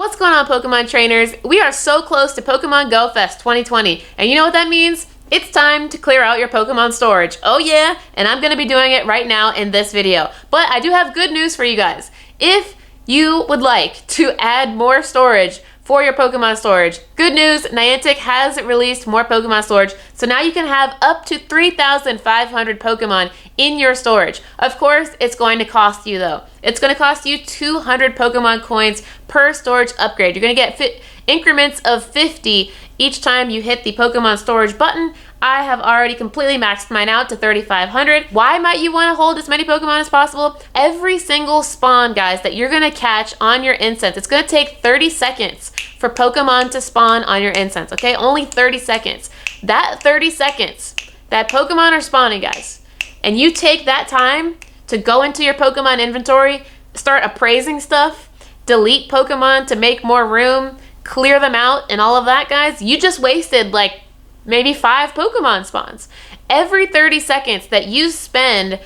What's going on, Pokemon trainers? We are so close to Pokemon Go Fest 2020, and you know what that means? It's time to clear out your Pokemon storage. Oh yeah, and I'm gonna be doing it right now in this video. But I do have good news for you guys. If you would like to add more storage for your Pokemon storage, good news, Niantic has released more Pokemon storage, so now you can have up to 3,500 Pokemon in your storage. Of course, it's going to cost you though. It's going to cost you 200 Pokemon coins per storage upgrade. You're going to get increments of 50 each time you hit the Pokemon storage button. I have already completely maxed mine out to 3,500. Why might you want to hold as many Pokemon as possible? Every single spawn, guys, that you're going to catch on your incense, it's going to take 30 seconds for Pokemon to spawn on your incense, okay? Only 30 seconds. That 30 seconds, that Pokemon are spawning, guys, and you take that time to go into your Pokemon inventory, start appraising stuff, delete Pokemon to make more room, clear them out, and all of that, guys, you just wasted like maybe 5 Pokemon spawns. Every 30 seconds that you spend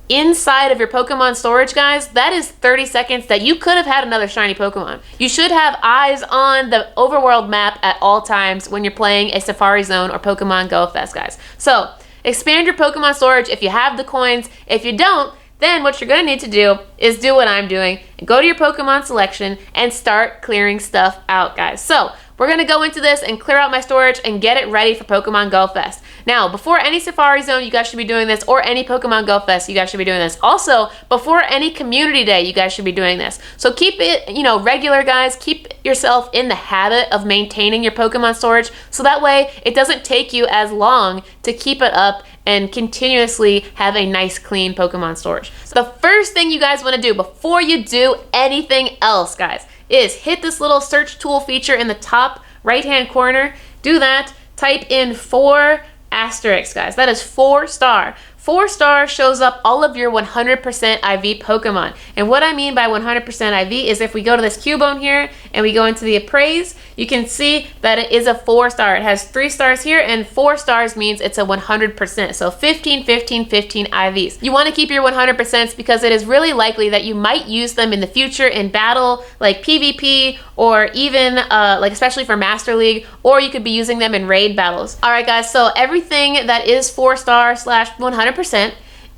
inside of your Pokemon storage, guys, that is 30 seconds that you could have had another shiny Pokemon. You should have eyes on the overworld map at all times when you're playing a Safari Zone or Pokemon Go Fest, guys. So expand your Pokemon storage if you have the coins. If you don't, then what you're going to need to do is do what I'm doing and go to your Pokemon selection and start clearing stuff out, guys. So we're going to go into this and clear out my storage and get it ready for Pokemon Go Fest. Now, before any Safari Zone, you guys should be doing this, or any Pokemon Go Fest, you guys should be doing this. Also, before any Community Day, you guys should be doing this. So keep it, regular, guys. Keep yourself in the habit of maintaining your Pokemon storage, so that way it doesn't take you as long to keep it up and continuously have a nice, clean Pokemon storage. So the first thing you guys want to do before you do anything else, guys, is hit this little search tool feature in the top right-hand corner. Do that. Type in 4 asterisks, guys. That is 4-star. 4-star shows up all of your 100% IV Pokemon. And what I mean by 100% IV is if we go to this Cubone here and we go into the appraise, you can see that it is a 4-star. It has 3 stars here, and 4 stars means it's a 100%. So 15, 15, 15 IVs. You want to keep your 100% because it is really likely that you might use them in the future in battle, like PvP, or even especially for Master League, or you could be using them in raid battles. All right, guys, so everything that is 4-star / 100%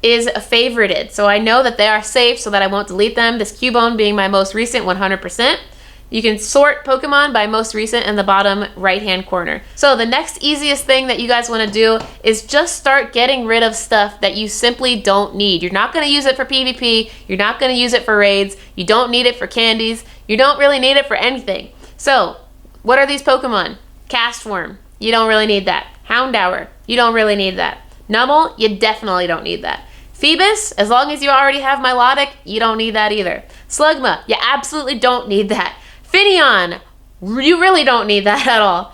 is favorited. So I know that they are safe so that I won't delete them. This Cubone being my most recent 100%. You can sort Pokemon by most recent in the bottom right-hand corner. So the next easiest thing that you guys want to do is just start getting rid of stuff that you simply don't need. You're not going to use it for PvP. You're not going to use it for raids. You don't need it for candies. You don't really need it for anything. So what are these Pokemon? Castform. You don't really need that. Houndour. You don't really need that. Numel. You definitely don't need that. Phoebus, as long as you already have Milotic, you don't need that either. Slugma. You absolutely don't need that. Finneon, you really don't need that at all.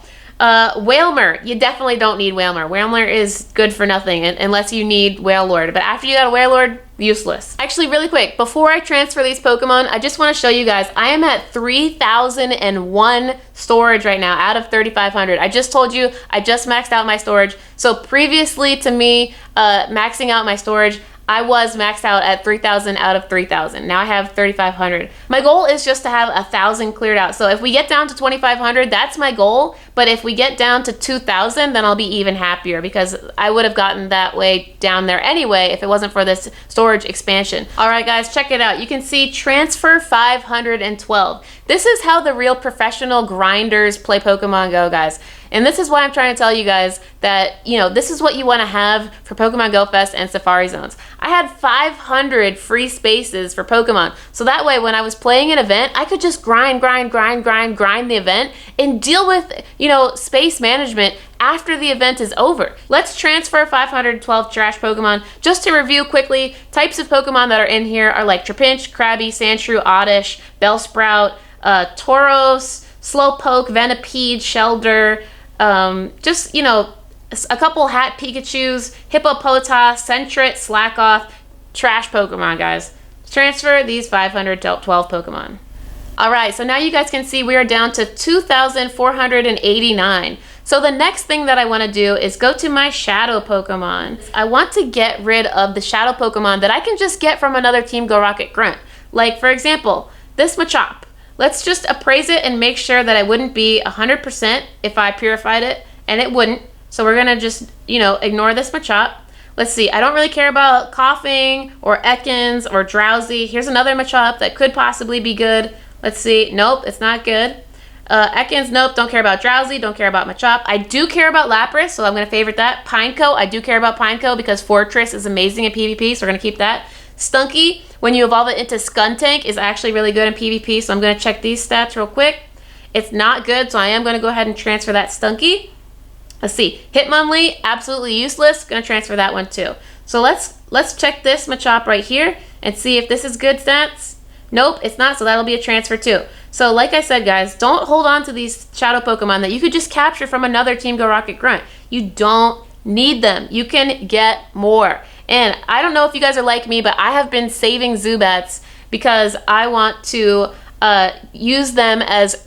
Wailmer, you definitely don't need Wailmer. Wailmer is good for nothing unless you need Wailord. But after you got a Wailord, useless. Actually, really quick, before I transfer these Pokemon, I just want to show you guys, I am at 3,001 storage right now out of 3,500. I just told you, I just maxed out my storage. So previously to me maxing out my storage, I was maxed out at 3,000 out of 3,000. Now I have 3,500. My goal is just to have 1,000 cleared out. So if we get down to 2,500, that's my goal. But if we get down to 2,000, then I'll be even happier because I would have gotten that way down there anyway if it wasn't for this storage expansion. All right, guys, check it out. You can see transfer 512. This is how the real professional grinders play Pokemon Go, guys. And this is why I'm trying to tell you guys that, this is what you want to have for Pokemon Go Fest and Safari Zones. I had 500 free spaces for Pokemon. So that way, when I was playing an event, I could just grind the event and deal with, space management after the event is over. Let's transfer 512 trash Pokemon. Just to review quickly, types of Pokemon that are in here are like Trapinch, Krabby, Sandshrew, Oddish, Bellsprout, Tauros, Slowpoke, Venipede, Shelder, a couple Hat Pikachus, Hippopotas, Sentret, Slackoth, trash Pokemon, guys. Transfer these 512 Pokemon. All right, so now you guys can see we are down to 2,489. So the next thing that I want to do is go to my Shadow Pokemon. I want to get rid of the Shadow Pokemon that I can just get from another Team Go Rocket Grunt. Like, for example, this Machop. let's just appraise it and make sure that it wouldn't be 100% if I purified it, and it wouldn't. So we're gonna just, ignore this Machop. Let's see, I don't really care about coughing or Ekans or drowsy. Here's another Machop that could possibly be good. Let's see, nope, it's not good. Ekans, nope, don't care about drowsy, don't care about Machop. I do care about Lapras, so I'm gonna favorite that. Pineco, I do care about Pineco because Fortress is amazing in PvP, so we're gonna keep that. Stunky, when you evolve it into Skuntank, is actually really good in PvP, so I'm gonna check these stats real quick. It's not good, so I am gonna go ahead and transfer that Stunky. Let's see, Hitmonlee, absolutely useless, gonna transfer that one too. So let's check this Machop right here and see if this is good stats. Nope, it's not, so that'll be a transfer too. So like I said, guys, don't hold on to these shadow Pokemon that you could just capture from another Team Go Rocket Grunt. You don't need them. You can get more. And I don't know if you guys are like me, but I have been saving Zubats because I want to use them as,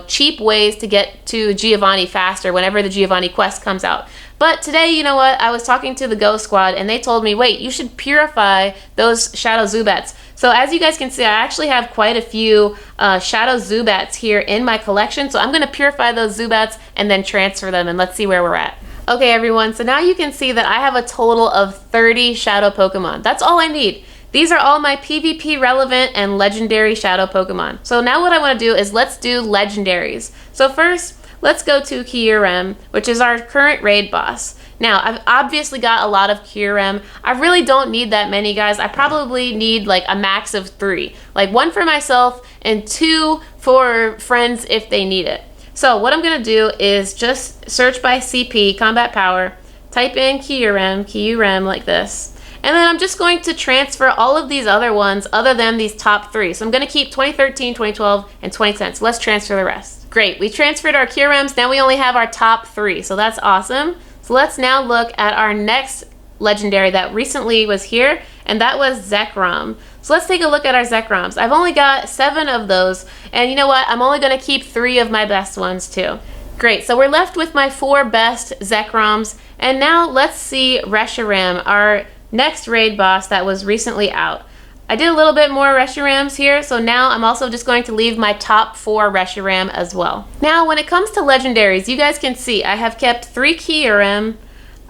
cheap ways to get to Giovanni faster whenever the Giovanni quest comes out. But today, you know what? I was talking to the Go Squad and they told me, wait, you should purify those Shadow Zubats. So as you guys can see, I actually have quite a few Shadow Zubats here in my collection. So I'm going to purify those Zubats and then transfer them, and let's see where we're at. Okay, everyone, so now you can see that I have a total of 30 Shadow Pokemon. That's all I need. These are all my PvP relevant and legendary Shadow Pokemon. So now what I want to do is let's do legendaries. So first, let's go to Kyurem, which is our current raid boss. Now, I've obviously got a lot of Kyurem. I really don't need that many, guys. I probably need like a max of 3. Like 1 for myself and 2 for friends if they need it. So what I'm gonna do is just search by CP, combat power, type in Kyurem like this. And then I'm just going to transfer all of these other ones other than these top 3. So I'm gonna keep 2013, 2012, and 2010. So let's transfer the rest. Great, we transferred our Kyurems. Now we only have our top 3, so that's awesome. So let's now look at our next legendary that recently was here, and that was Zekrom. So let's take a look at our Zekroms. I've only got 7 of those, and you know what? I'm only gonna keep 3 of my best ones too. Great, so we're left with my 4 best Zekroms, and now let's see Reshiram, our next raid boss that was recently out. I did a little bit more Reshirams here, so now I'm also just going to leave my top 4 Reshiram as well. Now, when it comes to legendaries, you guys can see I have kept 3 Kyurem.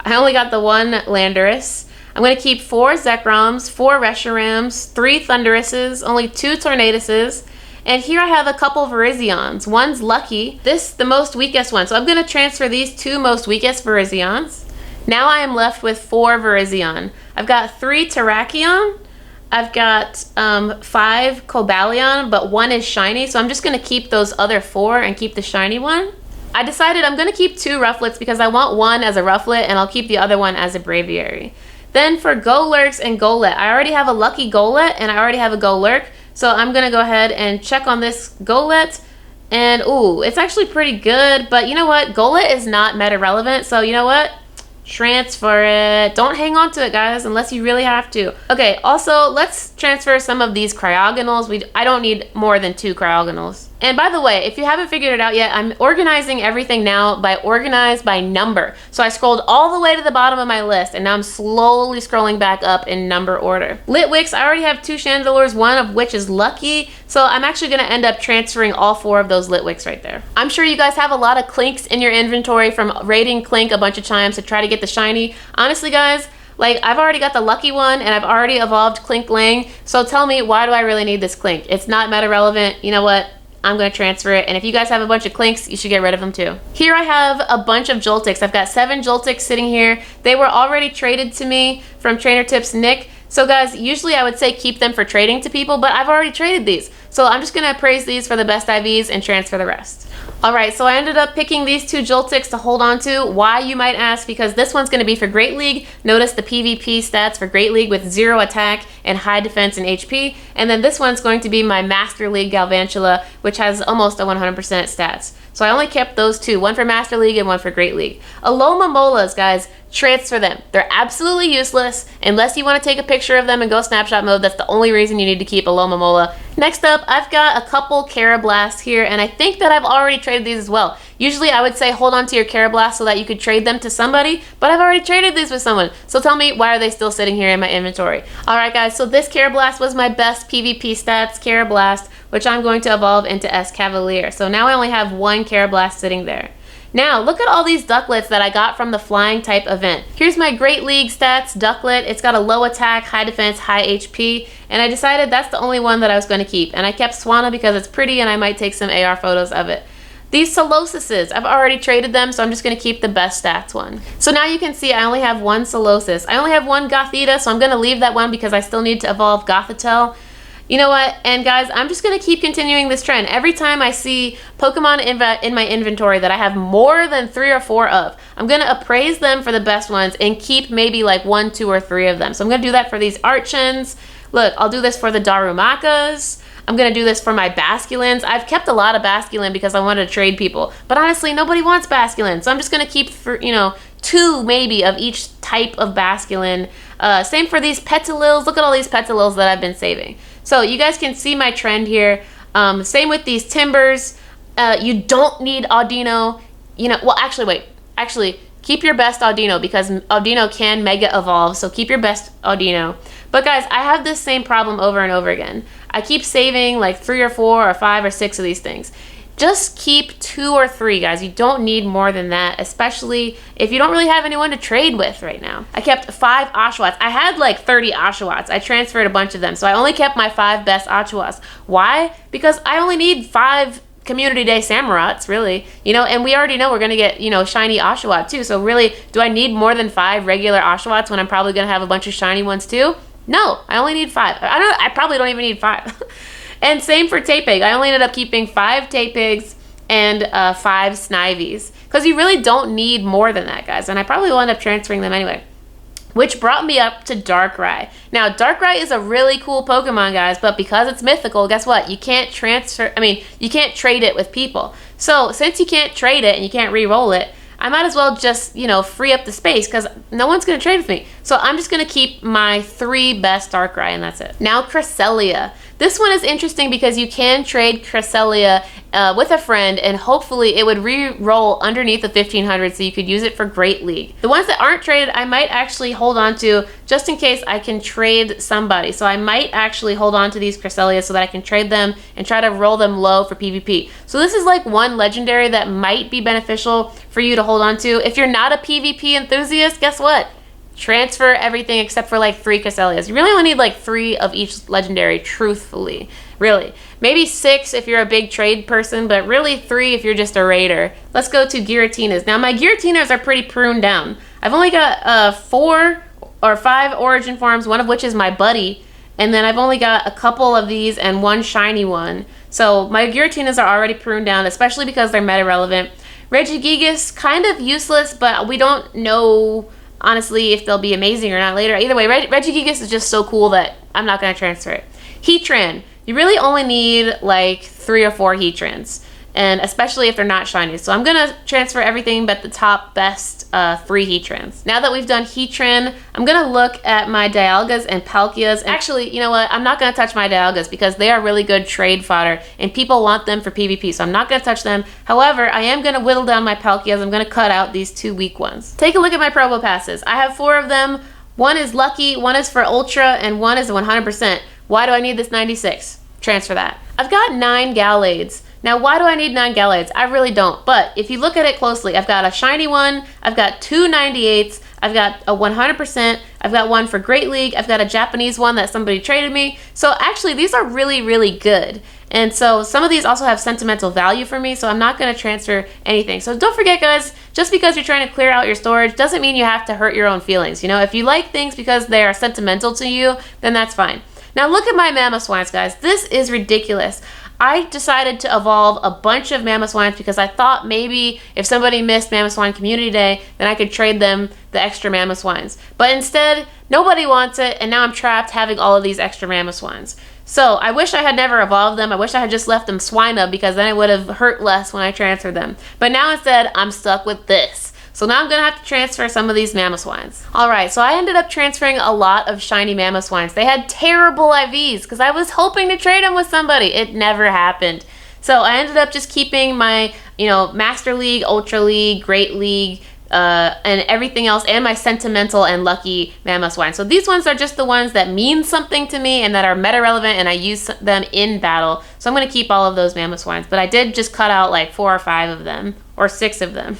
I only got the 1 Landorus. I'm going to keep 4 Zekroms, 4 Reshirams, 3 Thunderuses, only 2 Tornaduses, and here I have a couple Virizions. One's Lucky, this the most weakest one, so I'm going to transfer these 2 most weakest Virizions. Now I am left with 4 Virizion. I've got 3 Terrakion, I've got 5 Cobalion, but 1 is shiny, so I'm just going to keep those other 4 and keep the shiny one. I decided I'm going to keep 2 Rufflets because I want 1 as a Rufflet and I'll keep the other one as a Braviary. Then for Golurks and Golett, I already have a Lucky Golett and I already have a Golurk, so I'm going to go ahead and check on this Golett. And ooh, it's actually pretty good, but you know what? Golett is not meta relevant, so you know what? Transfer it. Don't hang on to it, guys, unless you really have to. Okay, also, let's transfer some of these Cryogonals. I don't need more than 2 Cryogonals. And by the way, if you haven't figured it out yet, I'm organizing everything now by organized by number. So I scrolled all the way to the bottom of my list, and now I'm slowly scrolling back up in number order. Litwicks, I already have 2 Chandelures, one of which is Lucky, so I'm actually going to end up transferring all 4 of those Litwicks right there. I'm sure you guys have a lot of Clinks in your inventory from raiding Clink a bunch of times to try to get the shiny. Honestly, guys, like, I've already got the Lucky one, and I've already evolved Clink Lang, so tell me, why do I really need this Clink? It's not meta relevant. You know what? I'm going to transfer it, and if you guys have a bunch of Clinks, you should get rid of them too. Here I have a bunch of Joltics. I've got 7 Joltics sitting here. They were already traded to me from Trainer Tips Nick. So guys, usually I would say keep them for trading to people, but I've already traded these. So I'm just going to appraise these for the best IVs and transfer the rest. Alright, so I ended up picking these 2 Joltics to hold on to. Why, you might ask? Because this one's going to be for Great League. Notice the PvP stats for Great League with 0 attack and high defense and HP. And then this one's going to be my Master League Galvantula, which has almost a 100% stats. So I only kept those 2, one for Master League and one for Great League. Alomomolas, guys, transfer them. They're absolutely useless unless you want to take a picture of them and go snapshot mode. That's the only reason you need to keep a Lomomola. Next up, I've got a couple Karablasts here, and I think that I've already traded these as well. Usually I would say hold on to your Karablast so that you could trade them to somebody, but I've already traded these with someone. So tell me, why are they still sitting here in my inventory? Alright guys, so this Karablast was my best PvP stats Karablast, which I'm going to evolve into Escavalier. So now I only have one Karablast sitting there. Now, look at all these ducklets that I got from the flying type event. Here's my Great League stats ducklet. It's got a low attack, high defense, high HP, and I decided that's the only one that I was going to keep. And I kept Swanna because it's pretty and I might take some AR photos of it. These Solosises, I've already traded them, so I'm just going to keep the best stats one. So now you can see I only have one Solosis. I only have one Gothita, so I'm going to leave that one because I still need to evolve Gothitelle. You know what? And guys, I'm just going to keep continuing this trend. Every time I see Pokemon in my inventory that I have more than 3 or 4 of, I'm going to appraise them for the best ones and keep maybe like 1, 2, or 3 of them. So I'm going to do that for these Archons. Look, I'll do this for the Darumakas. I'm going to do this for my Basculins. I've kept a lot of Basculin because I wanted to trade people. But honestly, nobody wants Basculin. So I'm just going to keep, for, 2 maybe of each type of Basculin. Same for these Petilils. Look at all these Petilils that I've been saving. So you guys can see my trend here. Same with these Timbers. You don't need Audino. Well, actually, wait. Actually, keep your best Audino because Audino can Mega Evolve. So keep your best Audino. But guys, I have this same problem over and over again. I keep saving like 3 or 4 or 5 or 6 of these things. Just keep 2 or 3, guys. You don't need more than that, especially if you don't really have anyone to trade with right now. I kept 5 Oshawotts. I had like 30 Oshawotts. I transferred a bunch of them, so I only kept my 5 best Oshawotts. Why? Because I only need 5 Community Day Samurats, really. And we already know we're going to get, shiny Oshawott too. So really, do I need more than 5 regular Oshawotts when I'm probably going to have a bunch of shiny ones too? No, I only need 5. I probably don't even need 5. And same for Tapig. I only ended up keeping 5 Tapigs and 5 Snivies. Because you really don't need more than that, guys. And I probably will end up transferring them anyway. Which brought me up to Darkrai. Now, Darkrai is a really cool Pokemon, guys. But because it's mythical, guess what? You can't you can't trade it with people. So, since you can't trade it and you can't re-roll it, I might as well just, free up the space because no one's going to trade with me. So I'm just going to keep my 3 best Darkrai and that's it. Now Cresselia. This one is interesting because you can trade Cresselia with a friend and hopefully it would re-roll underneath the 1500 so you could use it for Great League. The ones that aren't traded, I might actually hold on to just in case I can trade somebody. So I might actually hold on to these Cresselia so that I can trade them and try to roll them low for PvP. So this is like one legendary that might be beneficial for you to hold on to. If you're not a PvP enthusiast, guess what? Transfer everything except for like 3 Cresselias. You really only need like 3 of each legendary, truthfully. Really. Maybe 6 if you're a big trade person, but really 3 if you're just a raider. Let's go to Giaratinas. Now my Giaratinas are pretty pruned down. I've only got 4 or 5 origin forms, one of which is my buddy. And then I've only got a couple of these and 1 shiny one. So my Giaratinas are already pruned down, especially because they're meta relevant. Regigigas, kind of useless, but we don't know honestly if they'll be amazing or not later. Either way, Regigigas is just so cool that I'm not going to transfer it. Heatran. You really only need like 3 or 4 Heatrans, and especially if they're not shiny. So I'm going to transfer everything but the top best 3 Heatrans. Now that we've done Heatran, I'm going to look at my Dialgas and Palkias. Actually, you know what? I'm not going to touch my Dialgas because they are really good trade fodder and people want them for PvP, so I'm not going to touch them. However, I am going to whittle down my Palkias. I'm going to cut out these 2 weak ones. Take a look at my Probo Passes. I have 4 of them. 1 is Lucky, 1 is for Ultra, and 1 is 100%. Why do I need this 96? Transfer that. I've got 9 Gallades. Now, why do I need 9 Gallades? I really don't, but if you look at it closely, I've got a shiny one, I've got 2 98s, I've got a 100%, I've got 1 for Great League, I've got a Japanese one that somebody traded me. So actually, these are really, really good. And so some of these also have sentimental value for me, so I'm not going to transfer anything. So don't forget, guys, just because you're trying to clear out your storage doesn't mean you have to hurt your own feelings. If you like things because they are sentimental to you, then that's fine. Now look at my Mamoswines, guys. This is ridiculous. I decided to evolve a bunch of Mamoswines because I thought maybe if somebody missed Mamoswine Community Day, then I could trade them the extra Mamoswines. But instead, nobody wants it, and now I'm trapped having all of these extra Mamoswines. So I wish I had never evolved them. I wish I had just left them Swinub because then it would have hurt less when I transferred them. But now instead, I'm stuck with this. So now I'm gonna have to transfer some of these Mamoswines. Alright, so I ended up transferring a lot of shiny Mamoswines. They had terrible IVs because I was hoping to trade them with somebody. It never happened. So I ended up just keeping my, Master League, Ultra League, Great League, and everything else, and my sentimental and lucky Mamoswine. So these ones are just the ones that mean something to me and that are meta relevant, and I use them in battle. So I'm going to keep all of those Mamoswines, but I did just cut out like 4 or 5 of them, or 6 of them.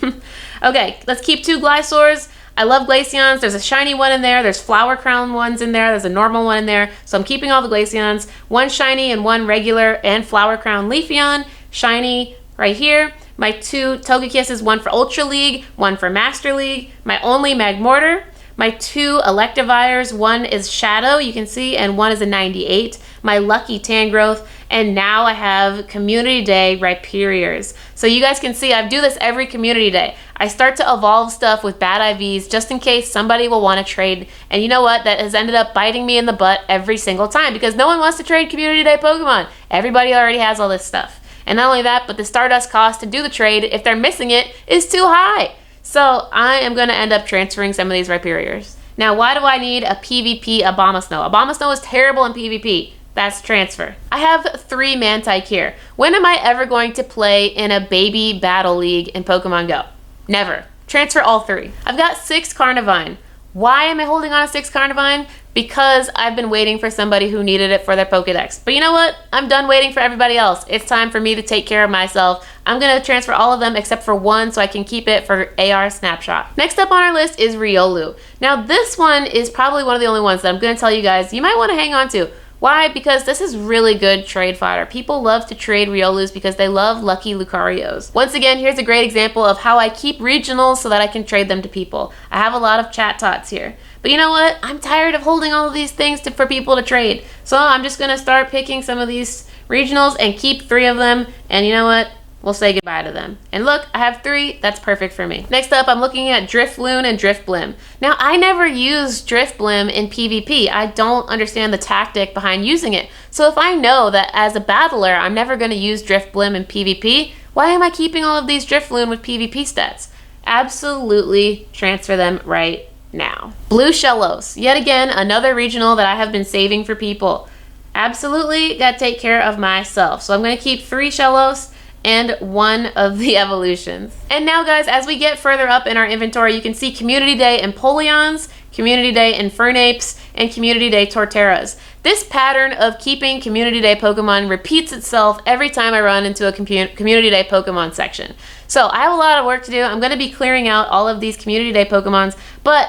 Okay, let's keep 2 Glysaurs. I love Glaceons. There's a shiny one in there. There's Flower Crown ones in there. There's a normal one in there. So I'm keeping all the Glaceons. 1 shiny and 1 regular and Flower Crown Leafeon. Shiny right here. My 2 Togekisses, 1 for Ultra League, 1 for Master League. My only Magmortar. My 2 Electivires, 1 is Shadow, you can see, and 1 is a 98. My lucky Tangrowth, and now I have Community Day Rhyperiors. So you guys can see I do this every Community Day. I start to evolve stuff with bad IVs just in case somebody will want to trade. And you know what? That has ended up biting me in the butt every single time because no one wants to trade Community Day Pokemon. Everybody already has all this stuff. And not only that, but the Stardust cost to do the trade, if they're missing it, is too high. So I am going to end up transferring some of these Rhyperiors. Now, why do I need a PvP Abomasnow? Abomasnow is terrible in PvP. That's transfer. I have 3 Mantike here. When am I ever going to play in a baby battle league in Pokemon Go? Never. Transfer all 3. I've got 6 Carnivine. Why am I holding on to 6 Carnivine? Because I've been waiting for somebody who needed it for their Pokedex. But you know what? I'm done waiting for everybody else. It's time for me to take care of myself. I'm going to transfer all of them except for 1 so I can keep it for AR Snapshot. Next up on our list is Ryolu. Now this one is probably one of the only ones that I'm going to tell you guys you might want to hang on to. Why? Because this is really good trade fodder. People love to trade Ryolus because they love lucky Lucarios. Once again, here's a great example of how I keep regionals so that I can trade them to people. I have a lot of chat tots here. But you know what? I'm tired of holding all of these things for people to trade. So I'm just going to start picking some of these regionals and keep 3 of them. And you know what? We'll say goodbye to them. And look, I have 3. That's perfect for me. Next up, I'm looking at Drifloon and Drifblim. Now, I never use Drifblim in PvP. I don't understand the tactic behind using it. So if I know that as a battler, I'm never going to use Drifblim in PvP, why am I keeping all of these Drifloon with PvP stats? Absolutely transfer them right now. Blue Shellos. Yet again, another regional that I have been saving for people. Absolutely got to take care of myself. So I'm going to keep 3 Shellos and 1 of the evolutions. And now guys, as we get further up in our inventory, you can see Community Day Empoleons, Community Day Infernapes, and Community Day Torterras. This pattern of keeping Community Day Pokemon repeats itself every time I run into a Community Day Pokemon section. So I have a lot of work to do. I'm going to be clearing out all of these Community Day Pokemons, but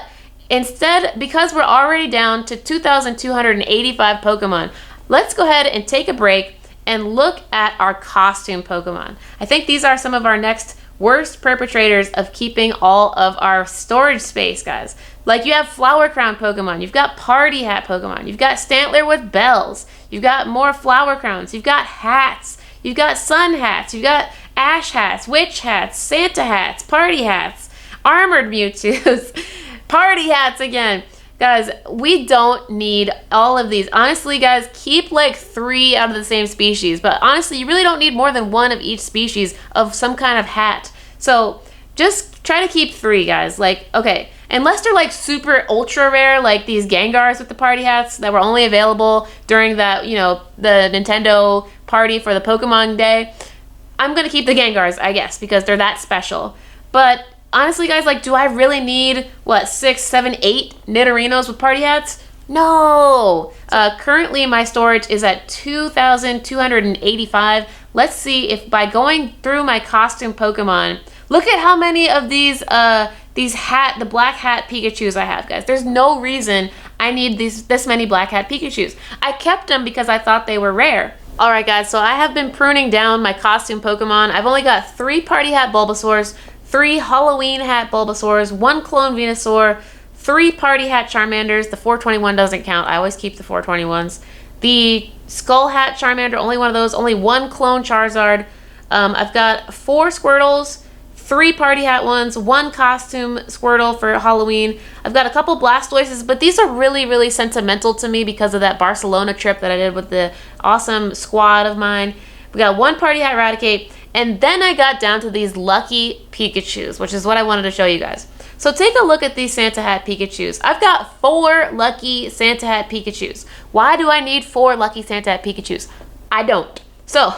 instead, because we're already down to 2,285 Pokemon, let's go ahead and take a break and look at our costume Pokemon. I think these are some of our next worst perpetrators of keeping all of our storage space, guys. Like you have Flower Crown Pokemon, you've got Party Hat Pokemon, you've got Stantler with bells, you've got more Flower Crowns, you've got hats, you've got sun hats, you've got ash hats, witch hats, Santa hats, party hats, armored Mewtwo's, party hats again. Guys, we don't need all of these. Honestly, guys, keep like 3 out of the same species. But honestly, you really don't need more than 1 of each species of some kind of hat. So just try to keep 3, guys. Like, okay, unless they're like super ultra rare, like these Gengars with the party hats that were only available during that, the Nintendo party for the Pokemon Day. I'm going to keep the Gengars, I guess, because they're that special. But honestly, guys, like, do I really need, 6, 7, 8 Nidorinos with party hats? No! Currently, my storage is at 2,285. Let's see if by going through my costume Pokemon, look at how many of the black hat Pikachus I have, guys. There's no reason I need this many black hat Pikachus. I kept them because I thought they were rare. Alright, guys, so I have been pruning down my costume Pokemon. I've only got 3 party hat Bulbasaurs, 3 Halloween hat Bulbasaurs, 1 clone Venusaur, 3 party hat Charmanders. The 421 doesn't count. I always keep the 421s. The skull hat Charmander, only one of those. Only 1 clone Charizard. I've got 4 Squirtles, 3 party hat ones, 1 costume Squirtle for Halloween. I've got a couple Blastoises, but these are really, really sentimental to me because of that Barcelona trip that I did with the awesome squad of mine. We got 1 party hat Raticate, And then I got down to these lucky Pikachus, which is what I wanted to show you guys. So take a look at these Santa Hat Pikachus. I've got 4 lucky Santa Hat Pikachus. Why do I need 4 lucky Santa Hat Pikachus? I don't. So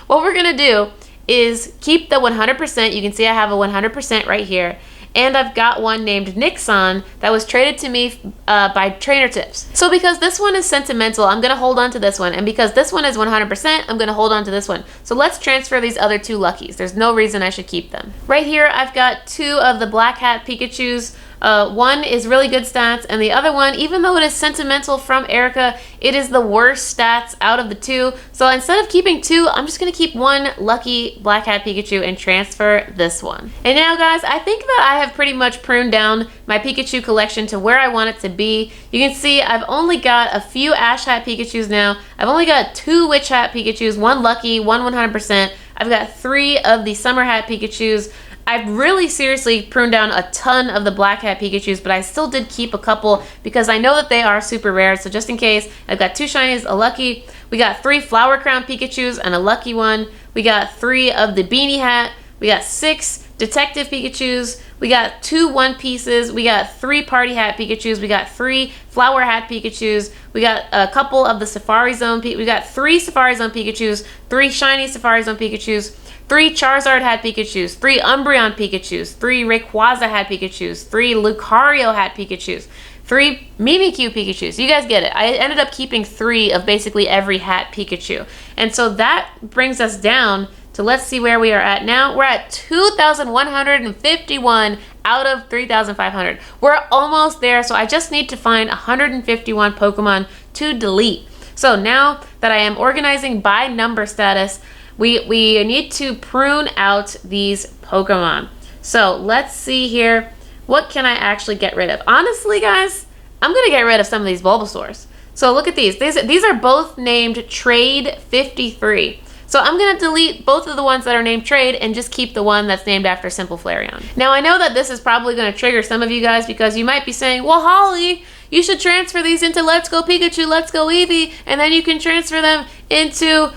what we're gonna do is keep the 100%. You can see I have a 100% right here. And I've got one named Nixon that was traded to me by Trainer Tips. So because this one is sentimental, I'm gonna hold on to this one. And because this one is 100%, I'm gonna hold on to this one. So let's transfer these other 2 luckies. There's no reason I should keep them. Right here, I've got 2 of the Black Hat Pikachus. One is really good stats, and the other one, even though it is sentimental from Erica, it is the worst stats out of the 2. So instead of keeping 2, I'm just gonna keep 1 lucky Black Hat Pikachu and transfer this one. And now guys, I think that I have pretty much pruned down my Pikachu collection to where I want it to be. You can see I've only got a few Ash Hat Pikachus now. I've only got 2 Witch Hat Pikachus, 1 lucky, 1 100%. I've got 3 of the Summer Hat Pikachus. I've really seriously pruned down a ton of the Black Hat Pikachus, but I still did keep a couple because I know that they are super rare. So just in case, I've got 2 shinies, a lucky. We got 3 Flower Crown Pikachus and a lucky one. We got 3 of the Beanie Hat. We got 6 Detective Pikachus. We got 2 One Pieces. We got 3 Party Hat Pikachus. We got 3 Flower Hat Pikachus. We got a couple of the Safari Zone. We got 3 Safari Zone Pikachus, 3 shiny Safari Zone Pikachus, 3 Charizard Hat Pikachus, 3 Umbreon Pikachus, 3 Rayquaza Hat Pikachus, 3 Lucario Hat Pikachus, 3 Mimikyu Pikachus. You guys get it. I ended up keeping 3 of basically every Hat Pikachu. And so that brings us down to, let's see where we are at now. We're at 2,151 out of 3,500. We're almost there, so I just need to find 151 Pokemon to delete. So now that I am organizing by number status, we need to prune out these Pokemon. So let's see here. What can I actually get rid of? Honestly, guys, I'm going to get rid of some of these Bulbasaurs. So look at these. These are both named Trade 53. So I'm going to delete both of the ones that are named Trade and just keep the one that's named after Simple Flareon. Now, I know that this is probably going to trigger some of you guys because you might be saying, well, Holly, you should transfer these into Let's Go Pikachu, Let's Go Eevee, and then you can transfer them into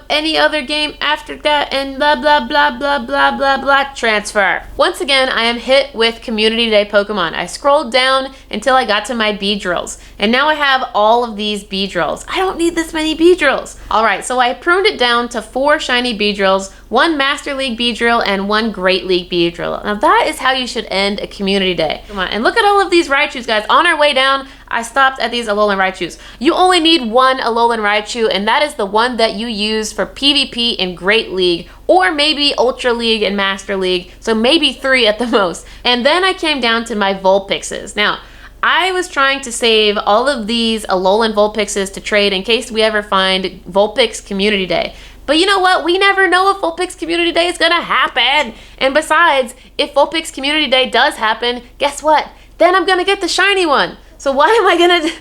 any other game after that and blah, blah, blah, blah, blah, blah, blah, transfer. Once again, I am hit with Community Day Pokemon. I scrolled down until I got to my Beedrills, and now I have all of these Beedrills. I don't need this many Beedrills. All right, so I pruned it down to 4 shiny Beedrills, 1 Master League Beedrill, and 1 Great League Beedrill. Now that is how you should end a Community Day. Come on, and look at all of these Raichus, guys. On our way down, I stopped at these Alolan Raichus. You only need 1 Alolan Raichu, and that is the one that you use for PvP in Great League, or maybe Ultra League and Master League, so maybe 3 at the most. And then I came down to my Vulpixes. Now, I was trying to save all of these Alolan Vulpixes to trade in case we ever find Vulpix Community Day. But you know what? We never know if Vulpix Community Day is gonna happen. And besides, if Vulpix Community Day does happen, guess what? Then I'm gonna get the shiny one. So why am I gonna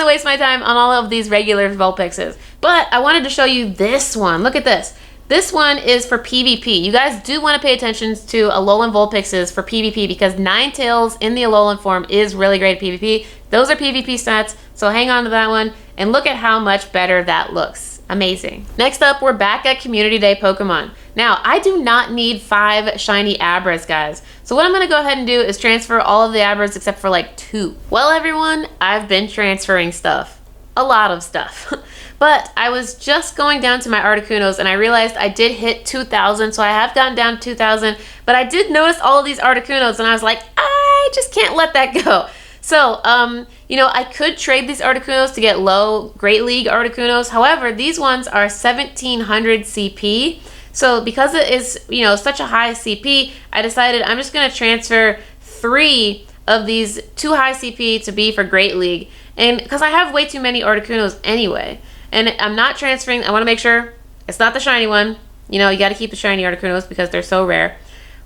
waste my time on all of these regular Vulpixes? But I wanted to show you this one. Look at this. This one is for PvP. You guys do want to pay attention to Alolan Vulpixes for PvP because Ninetales in the Alolan form is really great at PvP. Those are PvP stats, so hang on to that one. And look at how much better that looks. Amazing. Next up, we're back at Community Day Pokemon. Now, I do not need 5 shiny Abras, guys. So what I'm going to go ahead and do is transfer all of the Abras except for like 2. Well, everyone, I've been transferring stuff. A lot of stuff. But I was just going down to my Articunos and I realized I did hit 2,000, so I have gotten down to 2,000. But I did notice all of these Articunos and I was like, I just can't let that go. So, you know, I could trade these Articunos to get low Great League Articunos. However, these ones are 1,700 CP. So because it is, you know, such a high CP, I decided I'm just going to transfer 3 of these too high CP to be for Great League. And because I have way too many Articunos anyway. And I'm not transferring, I want to make sure it's not the shiny one. You know, you got to keep the shiny Articunos because they're so rare.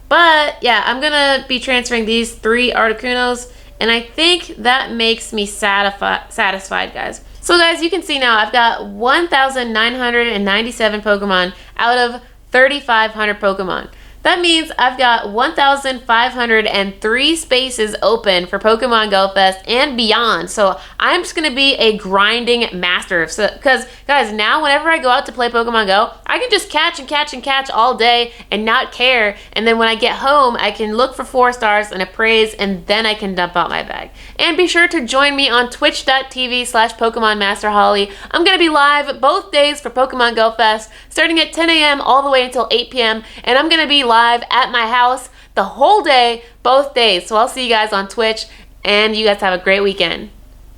But yeah, I'm going to be transferring these 3 Articunos. And I think that makes me satisfied, guys. So guys, you can see now I've got 1,997 Pokemon out of 3,500 Pokemon. That means I've got 1,503 spaces open for Pokemon Go Fest and beyond. So I'm just going to be a grinding master. Because, guys, now whenever I go out to play Pokemon Go, I can just catch and catch and catch all day and not care. And then when I get home, I can look for 4 stars and a praise, and then I can dump out my bag. And be sure to join me on twitch.tv/Pokemon Master Holly. I'm going to be live both days for Pokemon Go Fest, starting at 10 a.m. all the way until 8 p.m. And I'm going to be live at my house the whole day, both days. So I'll see you guys on Twitch, and you guys have a great weekend.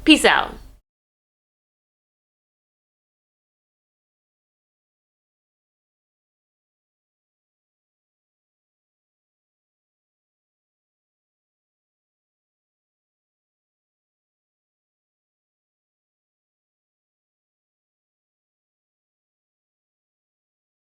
Peace out.